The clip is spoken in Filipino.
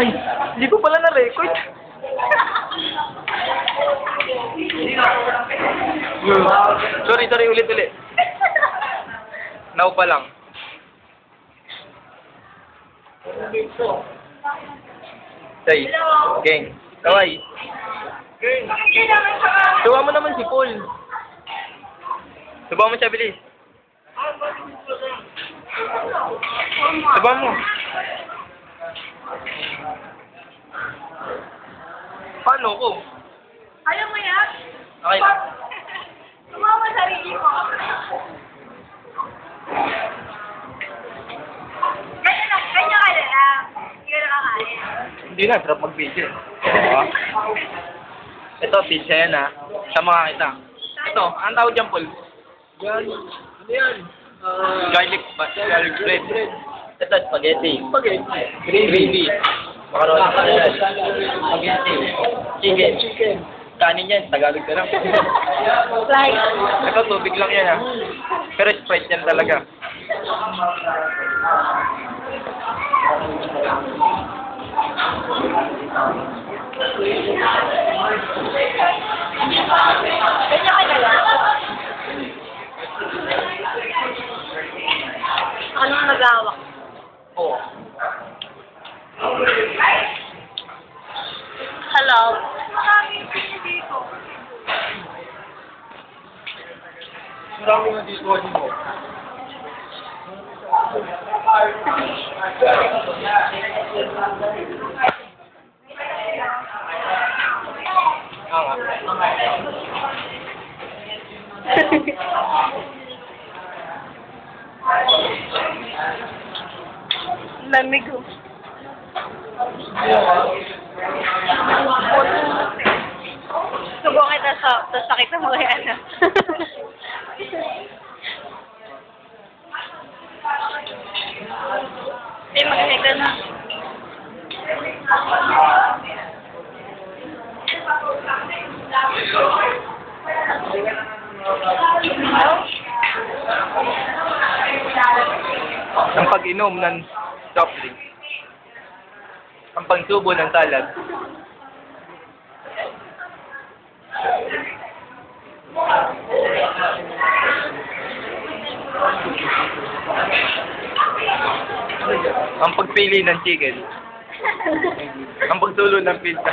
Ay, hindi ko pala na-record. Sorry, ulit. Now pa lang. Say, gang. Kaway. Tuwa mo naman si Paul. Tuwa mo siya, bilis. Tuwa mo. Paano ko? Ayaw mo yan? Okay. Tumawa sarili mo. Ganyan ka na lang. Hindi ka nakakain. Hindi na, sarap mag-video. Ito, pizza yan ha. Sama ka kita. Ito, ang tawag dyan, Paul? Ano yan? Garlic bread. Ito, spaghetti. Gravy. Macaroni. Spaghetti. Chicken. Kanin yan, Tagalog ka lang. Like. Ito, tubig lang yan ha. Pero Sprite yan talaga. Ganyan ka na lang. Anong nag-awak? Oo. Hello? Maraming pili dito. Marami na dito mo. Lamig ko. Subo kita sa sakit na mga yan. Eh, magkakita na. Ang pag-inom ng soft drink. Ang pagsubo ng salad. Ang pagpili ng chicken. Ang pagsulo ng pizza.